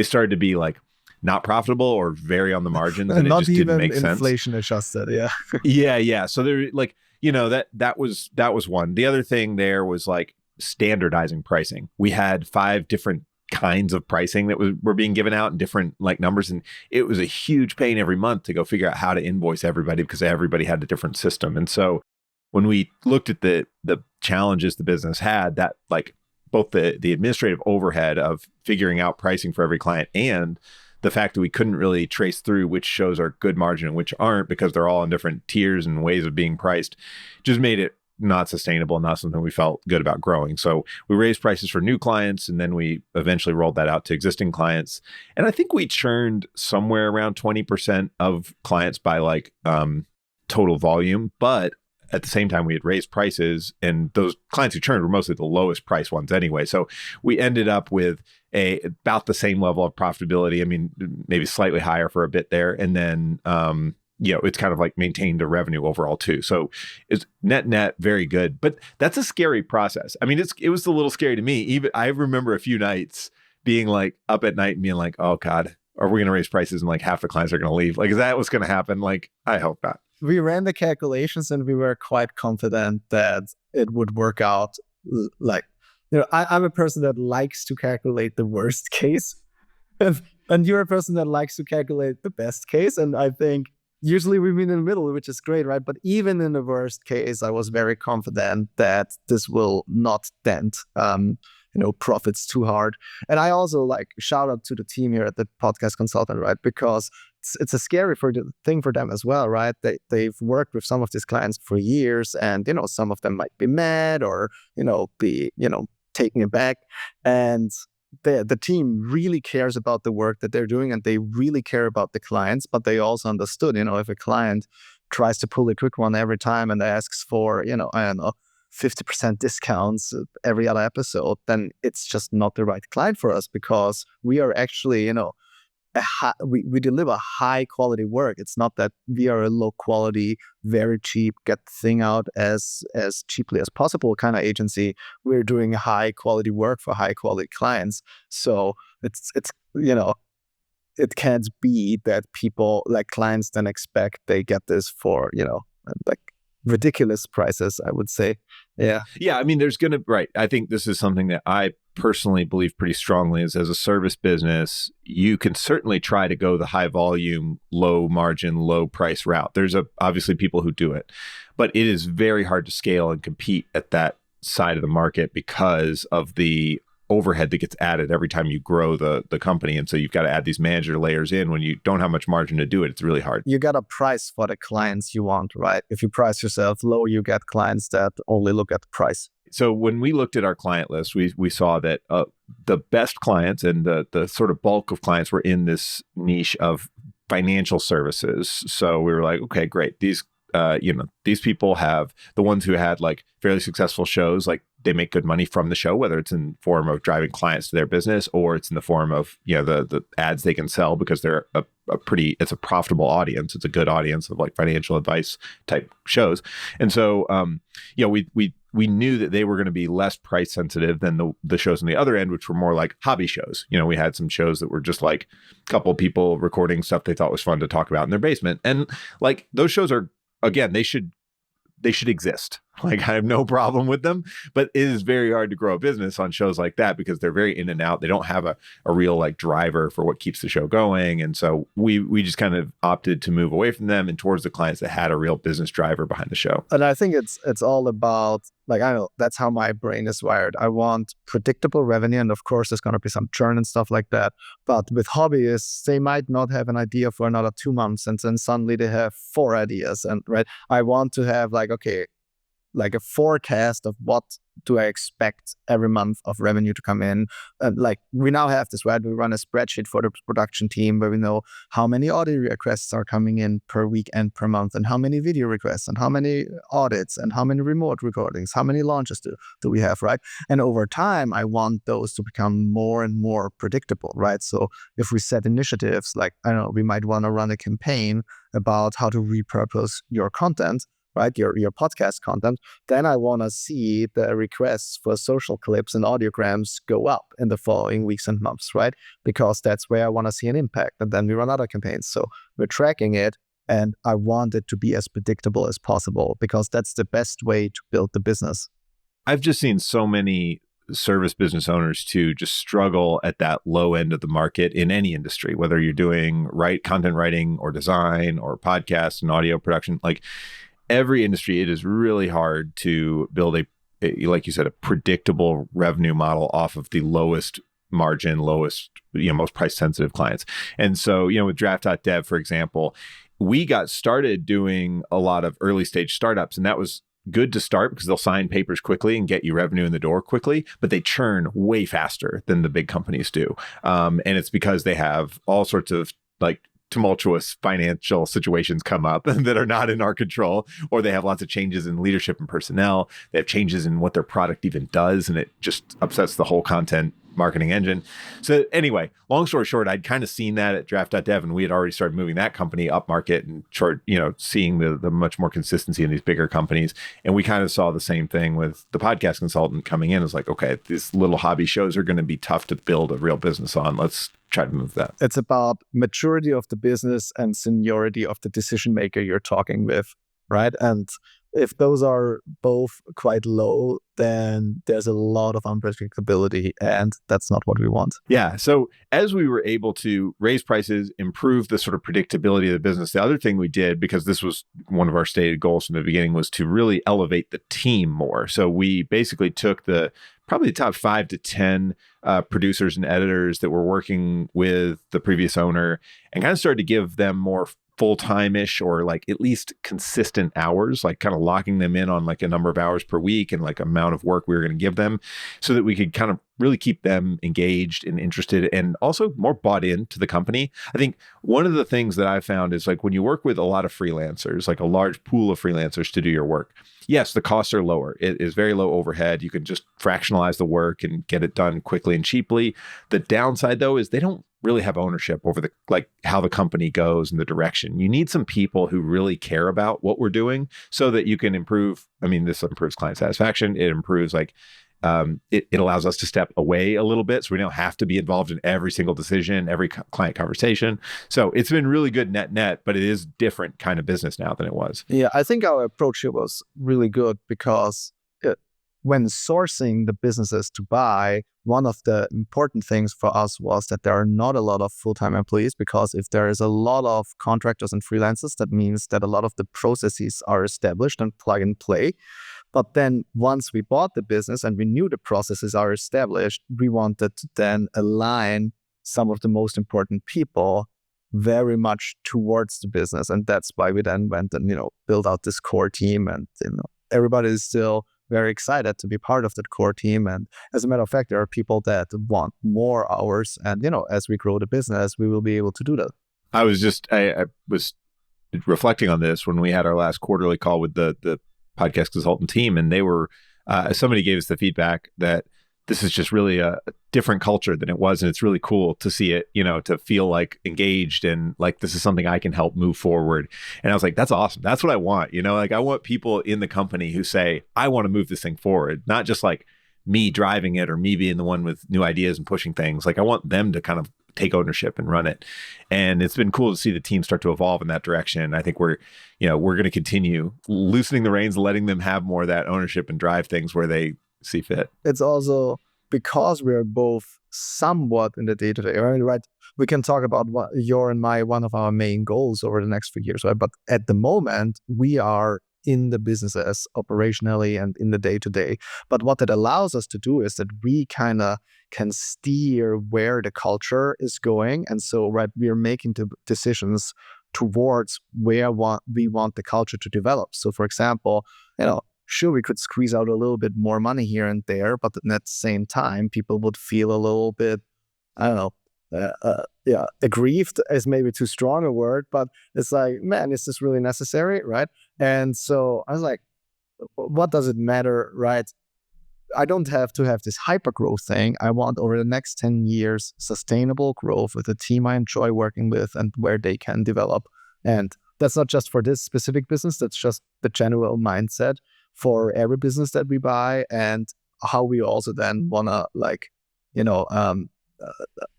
started to be like not profitable or very on the margins, and it just didn't make sense. Not even inflation adjusted, yeah. Yeah. So there, like, that was one. The other thing there was like standardizing pricing. We had 5 different kinds of pricing that were being given out in different like numbers, and it was a huge pain every month to go figure out how to invoice everybody, because everybody had a different system. And so when we looked at the challenges the business had, that like both the administrative overhead of figuring out pricing for every client and the fact that we couldn't really trace through which shows are good margin and which aren't because they're all in different tiers and ways of being priced, just made it not sustainable, not something we felt good about growing. So we raised prices for new clients, and then we eventually rolled that out to existing clients. And I think we churned somewhere around 20% of clients by like total volume, but at the same time, we had raised prices, and those clients who churned were mostly the lowest price ones anyway. So we ended up with about the same level of profitability. I mean, maybe slightly higher for a bit there. And then, it's kind of like maintained the revenue overall too. So it's net very good, but that's a scary process. I mean, it was a little scary to me. Even I remember a few nights being like up at night and being like, oh God, are we going to raise prices and like half the clients are going to leave? Like, is that what's going to happen? Like, I hope not. We ran the calculations and we were quite confident that it would work out. Like, I'm a person that likes to calculate the worst case. And you're a person that likes to calculate the best case. And I think usually we meet in the middle, which is great, right? But even in the worst case, I was very confident that this will not dent profits too hard. And I also like shout out to the team here at the Podcast Consultant, right? Because it's a scary thing for them as well, right? They've worked with some of these clients for years, and some of them might be mad or be taking it back. And the team really cares about the work that they're doing, and they really care about the clients. But they also understood, if a client tries to pull a quick one every time and asks for, I don't know, 50% discounts every other episode, then it's just not the right client for us, because we are actually, we deliver high quality work. It's not that we are a low quality, very cheap, get the thing out as cheaply as possible kind of agency. We're doing high quality work for high quality clients. So it's it can't be that people like clients then expect they get this for like ridiculous prices, I would say. Yeah. I mean, right. I think this is something that I personally believe pretty strongly is, as a service business, you can certainly try to go the high volume, low margin, low price route. There's obviously people who do it, but it is very hard to scale and compete at that side of the market because of the overhead that gets added every time you grow the company. And so you've got to add these manager layers in. When you don't have much margin to do it, it's really hard. You got to price for the clients you want, right? If you price yourself low, you get clients that only look at the price. So when we looked at our client list, we saw that the best clients and the sort of bulk of clients were in this niche of financial services. So we were like, okay, great. These people have, the ones who had like fairly successful shows, like they make good money from the show, whether it's in form of driving clients to their business or it's in the form of, the ads they can sell because they're it's a profitable audience. It's a good audience of like financial advice type shows. And so, we knew that they were going to be less price sensitive than the shows on the other end, which were more like hobby shows. We had some shows that were just like a couple of people recording stuff they thought was fun to talk about in their basement. And like those shows are, again, they should exist. Like, I have no problem with them, but it is very hard to grow a business on shows like that because they're very in and out. They don't have a real like driver for what keeps the show going. And so we just kind of opted to move away from them and towards the clients that had a real business driver behind the show. And I think it's all about, like, I know that's how my brain is wired. I want predictable revenue. And of course, there's going to be some churn and stuff like that. But with hobbyists, they might not have an idea for another 2 months. And then suddenly they have 4 ideas. And right, I want to have like, okay, like a forecast of what do I expect every month of revenue to come in. Like we now have this, right? We run a spreadsheet for the production team where we know how many audio requests are coming in per week and per month, and how many video requests, and how many audits, and how many remote recordings, how many launches do we have, right? And over time, I want those to become more and more predictable, right? So if we set initiatives, like, I don't know, we might want to run a campaign about how to repurpose your content, right, your podcast content, then I want to see the requests for social clips and audiograms go up in the following weeks and months, right? Because that's where I want to see an impact. And then we run other campaigns. So we're tracking it, and I want it to be as predictable as possible because that's the best way to build the business. I've just seen so many service business owners to just struggle at that low end of the market in any industry, whether you're doing content writing or design or podcast and audio production. Like, every industry, it is really hard to build like you said, a predictable revenue model off of the lowest margin, lowest, most price sensitive clients. And so, with Draft.dev, for example, we got started doing a lot of early stage startups, and that was good to start because they'll sign papers quickly and get you revenue in the door quickly, but they churn way faster than the big companies do. And it's because they have all sorts of like tumultuous financial situations come up that are not in our control, or they have lots of changes in leadership and personnel. They have changes in what their product even does, and it just upsets the whole content marketing engine. So anyway, long story short, I'd kind of seen that at Draft.dev, and we had already started moving that company up market and seeing the much more consistency in these bigger companies. And we kind of saw the same thing with the podcast consultant coming in. It's like, okay, these little hobby shows are going to be tough to build a real business on. Let's try to move that. It's about maturity of the business and seniority of the decision maker you're talking with, right? And if those are both quite low, then there's a lot of unpredictability, and that's not what we want. Yeah. So as we were able to raise prices, improve the sort of predictability of the business, the other thing we did, because this was one of our stated goals from the beginning, was to really elevate the team more. So we basically took probably the top 5 to 10 producers and editors that were working with the previous owner and kind of started to give them more full-time-ish, or like at least consistent hours, like kind of locking them in on like a number of hours per week and like amount of work we were going to give them, so that we could kind of really keep them engaged and interested and also more bought into the company. I think one of the things that I found is like when you work with a lot of freelancers, like a large pool of freelancers to do your work, yes, the costs are lower. It is very low overhead. You can just fractionalize the work and get it done quickly and cheaply. The downside though is they don't really have ownership over how the company goes and the direction. You need some people who really care about what we're doing so that you can improve. I mean, this improves client satisfaction. It improves it allows us to step away a little bit, so we don't have to be involved in every single decision, every client conversation. So it's been really good net, but it is different kind of business now than it was. Yeah, I think our approach here was really good because when sourcing the businesses to buy, one of the important things for us was that there are not a lot of full-time employees, because if there is a lot of contractors and freelancers, that means that a lot of the processes are established and plug and play. But then once we bought the business and we knew the processes are established, we wanted to then align some of the most important people very much towards the business. And that's why we then went and, built out this core team, and, everybody is still very excited to be part of that core team. And as a matter of fact, there are people that want more hours. And, as we grow the business, we will be able to do that. I was reflecting on this when we had our last quarterly call with the podcast consultant team, and they were, somebody gave us the feedback that this is just really a different culture than it was. And it's really cool to see it, to feel like engaged and like this is something I can help move forward. And I was like, that's awesome. That's what I want. I want people in the company who say, I want to move this thing forward, not just like me driving it or me being the one with new ideas and pushing things. Like I want them to kind of take ownership and run it. And it's been cool to see the team start to evolve in that direction. I think we're going to continue loosening the reins, letting them have more of that ownership and drive things where they see fit. It's also because we're both somewhat in the day-to-day, right? We can talk about what your and my, one of our main goals over the next few years, right? But at the moment, we are in the businesses operationally and in the day-to-day. But what it allows us to do is that we kind of can steer where the culture is going. And so, right, we are making the decisions towards where we want the culture to develop. So, for example, sure, we could squeeze out a little bit more money here and there, but at the same time, people would feel a little bit, I don't know, aggrieved is maybe too strong a word, but it's like, man, is this really necessary, right? And so I was like, what does it matter, right? I don't have to have this hyper growth thing. I want over the next 10 years, sustainable growth with a team I enjoy working with and where they can develop. And that's not just for this specific business, that's just the general mindset for every business that we buy, and how we also then want to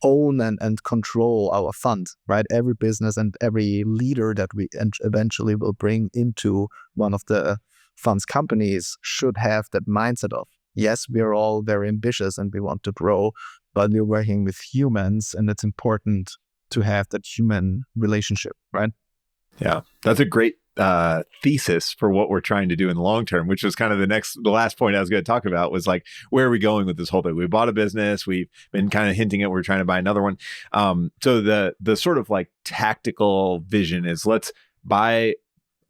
own and control our fund, right? Every business and every leader that we eventually will bring into one of the fund's companies should have that mindset of, yes, we're all very ambitious and we want to grow, but we're working with humans, and it's important to have that human relationship, right? Yeah, that's a great thesis for what we're trying to do in the long term, which was kind of the last point I was going to talk about was like, where are we going with this whole thing? We bought a business. We've been kind of hinting at we're trying to buy another one. So the sort of like tactical vision is let's buy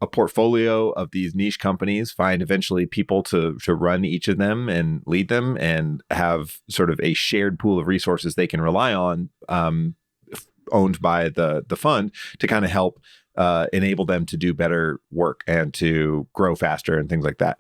a portfolio of these niche companies, find eventually people to run each of them and lead them, and have sort of a shared pool of resources they can rely on, owned by the fund, to kind of help enable them to do better work and to grow faster and things like that.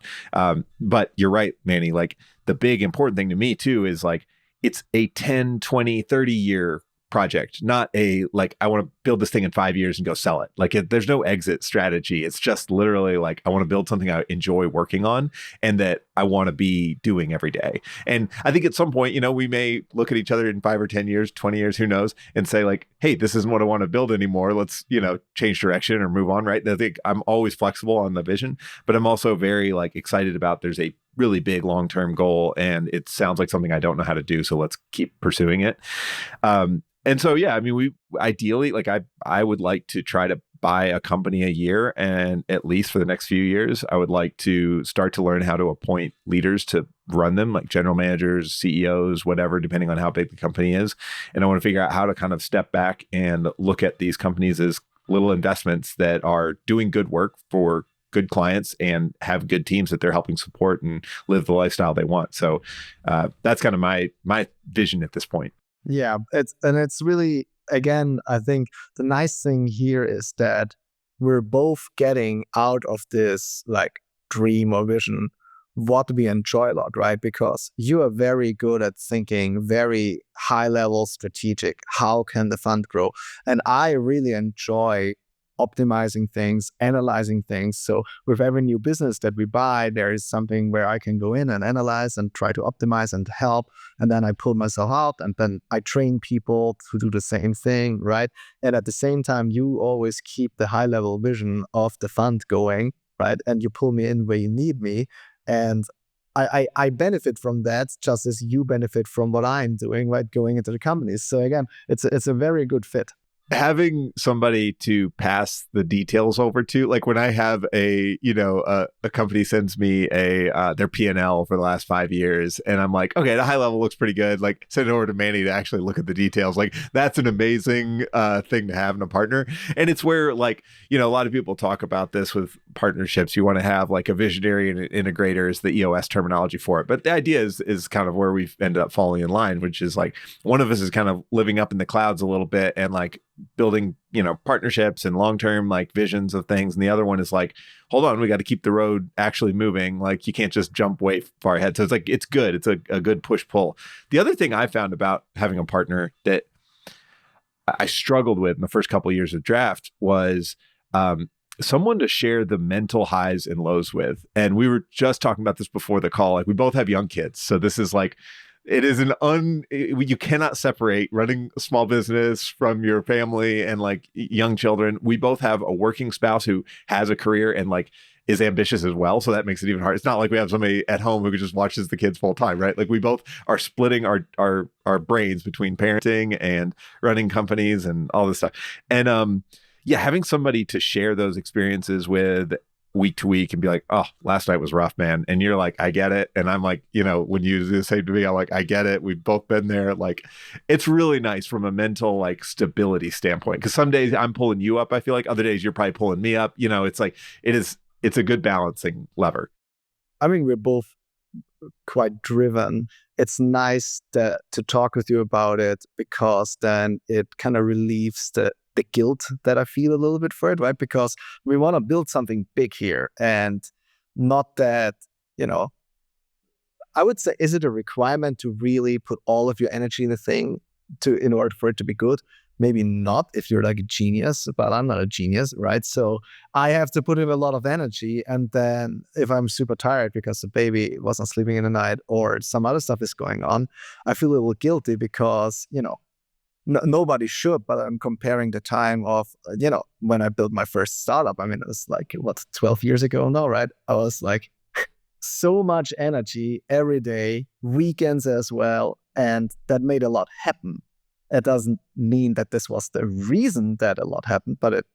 But you're right, Manny, like the big important thing to me too is like it's a 10, 20, 30 year project, not a like I want to build this thing in 5 years and go sell it. Like there's no exit strategy. It's just literally like I want to build something I enjoy working on and that I want to be doing every day. And I think at some point, you know, we may look at each other in 5 or 10 years, 20 years, who knows, and say like, hey, this isn't what I want to build anymore. Let's, you know, change direction or move on, right? I think I'm always flexible on the vision, but I'm also very like excited about there's a really big long-term goal and it sounds like something I don't know how to do. So let's keep pursuing it. And so, yeah, I mean, we ideally, like I would like to try to buy a company a year, and at least for the next few years, I would like to start to learn how to appoint leaders to run them, like general managers, CEOs, whatever, depending on how big the company is. And I want to figure out how to kind of step back and look at these companies as little investments that are doing good work for good clients and have good teams that they're helping support and live the lifestyle they want. So that's kind of my vision at this point. Yeah, it's really, again, I think the nice thing here is that we're both getting out of this like dream or vision what we enjoy a lot, right? Because you are very good at thinking very high level strategic. How can the fund grow? And I really enjoy optimizing things, analyzing things. So with every new business that we buy, there is something where I can go in and analyze and try to optimize and help. And then I pull myself out and then I train people to do the same thing, right? And at the same time, you always keep the high level vision of the fund going, right? And you pull me in where you need me. And I benefit from that just as you benefit from what I'm doing, right? Going into the companies. So again, it's a very good fit. Having somebody to pass the details over to, like when I have a company sends me their P&L for the last 5 years and I'm like, okay, the high level looks pretty good. Like send it over to Manny to actually look at the details. Like that's an amazing thing to have in a partner. And it's where like, you know, a lot of people talk about this with partnerships. You want to have like a visionary and an integrator is the EOS terminology for it. But the idea is kind of where we've ended up falling in line, which is like one of us is kind of living up in the clouds a little bit and like building, you know, partnerships and long-term like visions of things. And the other one is like, hold on, we got to keep the road actually moving. Like you can't just jump way far ahead. So it's like, it's good. It's a good push pull. The other thing I found about having a partner that I struggled with in the first couple of years of Draft was someone to share the mental highs and lows with. And we were just talking about this before the call. Like we both have young kids. So this is like, it is you cannot separate running a small business from your family and like young children. We both have a working spouse who has a career and like is ambitious as well. So that makes it even harder. It's not like we have somebody at home who just watches the kids full time, right? Like we both are splitting our brains between parenting and running companies and all this stuff. And yeah, having somebody to share those experiences with week to week and be like, oh, last night was rough, man. And you're like, I get it. And I'm like, you know, when you do the same to me, I'm like, I get it. We've both been there. Like, it's really nice from a mental like stability standpoint. Because some days I'm pulling you up, I feel like other days you're probably pulling me up. You know, it's like, it's a good balancing lever. I mean, we're both quite driven. It's nice to talk with you about it because then it kind of relieves the guilt that I feel a little bit for it, right? Because we want to build something big here and not that, you know, I would say, is it a requirement to really put all of your energy in the thing in order for it to be good? Maybe not if you're like a genius, but I'm not a genius, right? So I have to put in a lot of energy. And then if I'm super tired because the baby wasn't sleeping in the night or some other stuff is going on, I feel a little guilty because, you know, nobody should, but I'm comparing the time of, you know, when I built my first startup. I mean, it was like, 12 years ago now, right? I was like, so much energy every day, weekends as well. And that made a lot happen. It doesn't mean that this was the reason that a lot happened, but it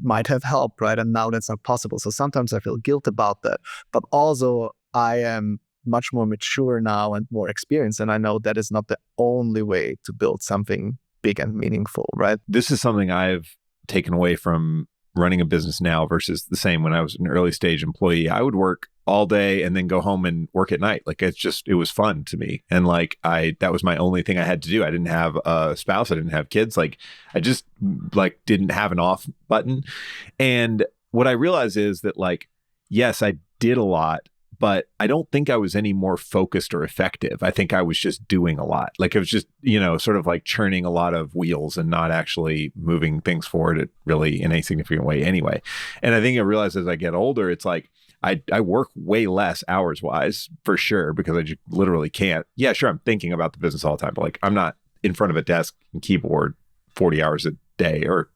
might have helped, right? And now that's not possible. So sometimes I feel guilt about that. But also I am much more mature now and more experienced. And I know that is not the only way to build something big and meaningful, right? This is something I've taken away from running a business now versus the same when I was an early stage employee. I would work all day and then go home and work at night. Like it was fun to me. And like that was my only thing I had to do. I didn't have a spouse. I didn't have kids. Like I just like didn't have an off button. And what I realized is that like, yes, I did a lot, but I don't think I was any more focused or effective. I think I was just doing a lot. Like it was just, sort of like churning a lot of wheels and not actually moving things forward really in any significant way anyway. And I think I realized as I get older, it's like I work way less hours wise for sure, because I just literally can't. Yeah, sure. I'm thinking about the business all the time, but like I'm not in front of a desk and keyboard 40 hours a day or,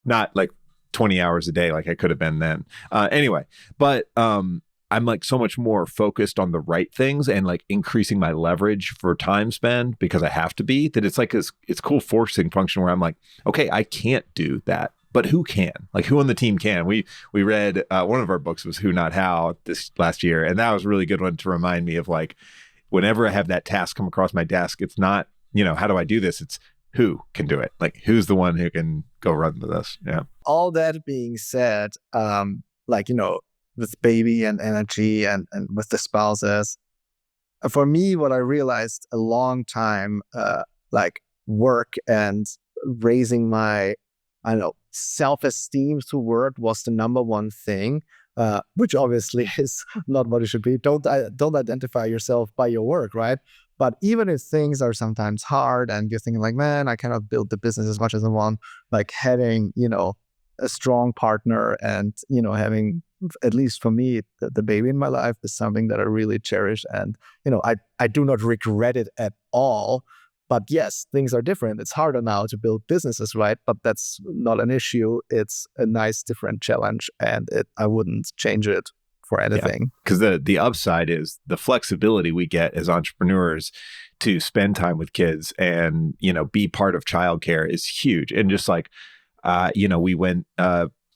not like 20 hours a day like I could have been then. Anyway, but I'm like so much more focused on the right things and like increasing my leverage for time spend because I have to be, that it's like it's cool forcing function where I'm like, okay, I can't do that, but who can? Like who on the team can? We read one of our books was Who Not How this last year, and that was a really good one to remind me of like whenever I have that task come across my desk, it's not how do I do this? It's who can do it? Like who's the one who can go run with this? Yeah. All that being said, with baby and energy and with the spouses, for me, what I realized a long time, like work and raising my, self-esteem through work was the number one thing, which obviously is not what it should be. Don't identify yourself by your work, right? But even if things are sometimes hard and you're thinking like, man, I cannot build the business as much as I want, like having, a strong partner and, having, at least for me, the baby in my life is something that I really cherish. And, I do not regret it at all. But yes, things are different. It's harder now to build businesses, right? But that's not an issue. It's a nice, different challenge. And I wouldn't change it for anything. Because the upside is the flexibility we get as entrepreneurs to spend time with kids and, be part of childcare is huge. And just like, we went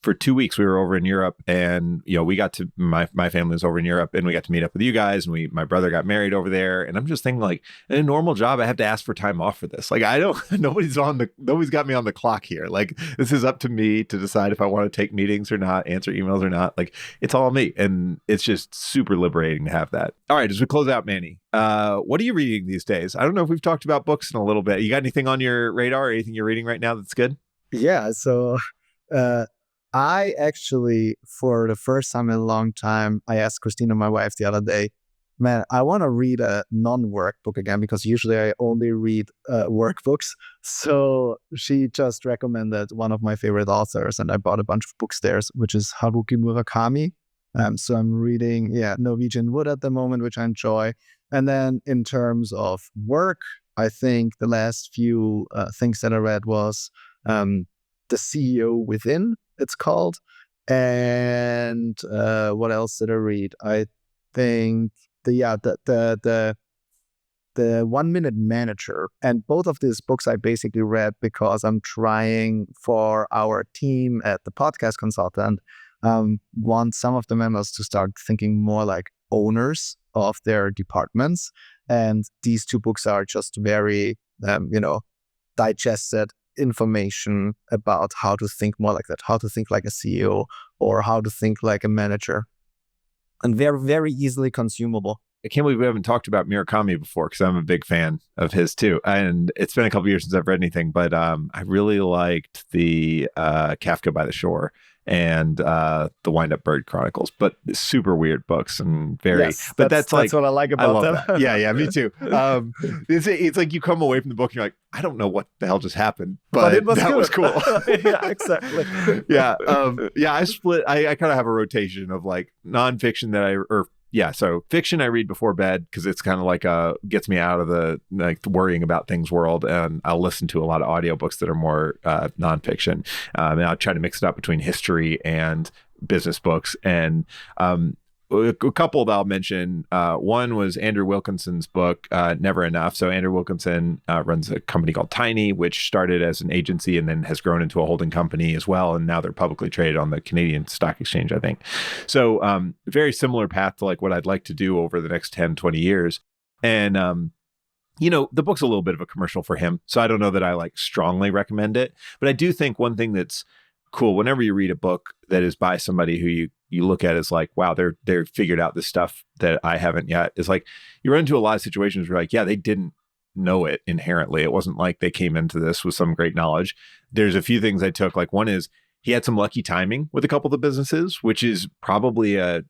for 2 weeks, we were over in Europe, and we got to my family was over in Europe, and we got to meet up with you guys, and my brother got married over there, and I'm just thinking like, in a normal job, I have to ask for time off for this. Like nobody's got me on the clock here. Like this is up to me to decide if I want to take meetings or not, answer emails or not. Like it's all me, and it's just super liberating to have that. All right, as we close out, Manny, what are you reading these days? I don't know if we've talked about books in a little bit. You got anything on your radar or anything you're reading right now that's good? Yeah, so I actually, for the first time in a long time, I asked Christina, my wife, the other day, man, I want to read a non-work book again, because usually I only read work books. So she just recommended one of my favorite authors, and I bought a bunch of books there, which is Haruki Murakami. So I'm reading, Norwegian Wood at the moment, which I enjoy. And then in terms of work, I think the last few things that I read was The CEO Within, it's called. And what else did I read? I think the 1 Minute Manager. And both of these books I basically read because I'm trying for our team at the Podcast Consultant, want some of the members to start thinking more like owners of their departments. And these two books are just very, digested information about how to think more like that, how to think like a CEO or how to think like a manager. And they're very easily consumable. I can't believe we haven't talked about Murakami before, because I'm a big fan of his too. And it's been a couple of years since I've read anything, but I really liked the Kafka by the Shore and the Wind Up Bird Chronicles, but super weird books and very. Yes, but that's what I like about them. That. Yeah, me too. It's like you come away from the book and you're like, I don't know what the hell just happened, but it was that good. was cool. Yeah, exactly. I split. I kind of have a rotation of like nonfiction so fiction I read before bed because it's kind of like gets me out of the like worrying about things world, and I'll listen to a lot of audiobooks that are more nonfiction, and I'll try to mix it up between history and business books. And a couple that I'll mention. One was Andrew Wilkinson's book, Never Enough. So Andrew Wilkinson runs a company called Tiny, which started as an agency and then has grown into a holding company as well. And now they're publicly traded on the Canadian Stock Exchange, I think. So very similar path to like what I'd like to do over the next 10, 20 years. And, the book's a little bit of a commercial for him. So I don't know that I like strongly recommend it. But I do think one thing that's cool, whenever you read a book that is by somebody who you look at as like, wow, they're figured out this stuff that I haven't yet. It's like you run into a lot of situations where like, yeah, they didn't know it inherently. It wasn't like they came into this with some great knowledge. There's a few things I took. Like one is he had some lucky timing with a couple of the businesses, which is probably a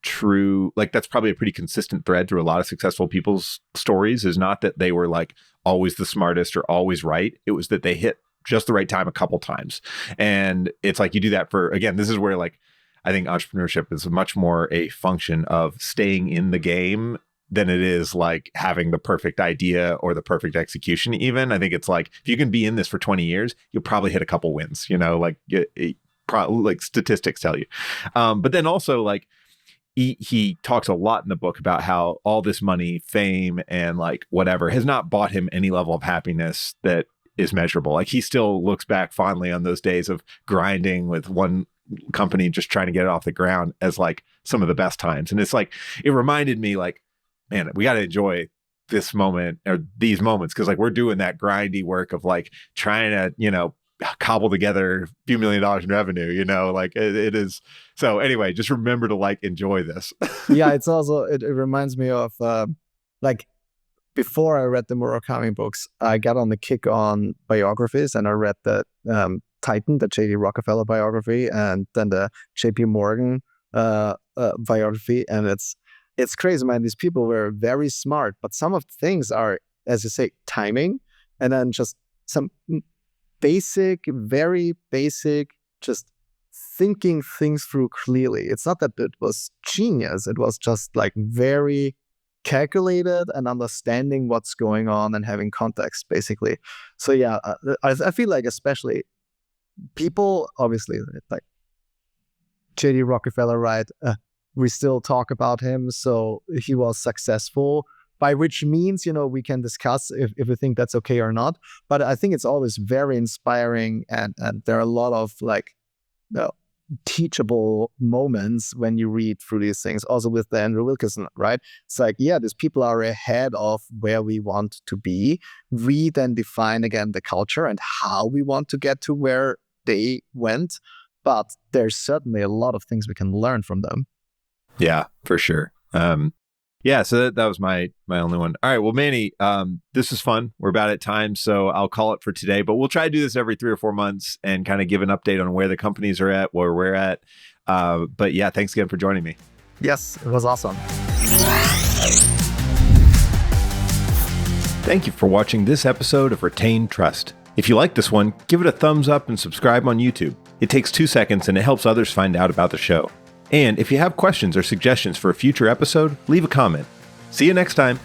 true, like that's probably a pretty consistent thread through a lot of successful people's stories, is not that they were like always the smartest or always right. It was that they hit just the right time a couple times. And it's like you do that for, again, this is where like I think entrepreneurship is much more a function of staying in the game than it is like having the perfect idea or the perfect execution. Even I think it's like if you can be in this for 20 years, you'll probably hit a couple wins, like like statistics tell you. But then also like he talks a lot in the book about how all this money, fame, and like whatever has not bought him any level of happiness that is measurable. Like he still looks back fondly on those days of grinding with one company, just trying to get it off the ground as like some of the best times. And it's like, it reminded me like, man, we got to enjoy this moment or these moments. Cause like we're doing that grindy work of like trying to, cobble together a few $1 million in revenue, like it is. So anyway, just remember to like enjoy this. Yeah. It's also, it reminds me of like, before I read the Murakami books, I got on the kick on biographies, and I read the Titan, the J.D. Rockefeller biography, and then the J.P. Morgan biography. And it's crazy, man. These people were very smart, but some of the things are, as you say, timing, and then just some very basic, just thinking things through clearly. It's not that it was genius. It was just like very calculated and understanding what's going on and having context, basically. So yeah, I feel like especially people, obviously, like J.D. Rockefeller, right? We still talk about him, so he was successful, by which means, we can discuss if we think that's okay or not. But I think it's always very inspiring, and there are a lot of like teachable moments when you read through these things. Also with the Andrew Wilkinson, right? It's like, yeah, these people are ahead of where we want to be. We then define again the culture and how we want to get to where they went. But there's certainly a lot of things we can learn from them. Yeah, for sure. Yeah, so that was my only one. All right, well, Manny, this is fun. We're about at time, so I'll call it for today. But we'll try to do this every 3 or 4 months and kind of give an update on where the companies are at, where we're at. But yeah, thanks again for joining me. Yes, it was awesome. Thank you for watching this episode of Retain Trust. If you like this one, give it a thumbs up and subscribe on YouTube. It takes 2 seconds and it helps others find out about the show. And if you have questions or suggestions for a future episode, leave a comment. See you next time.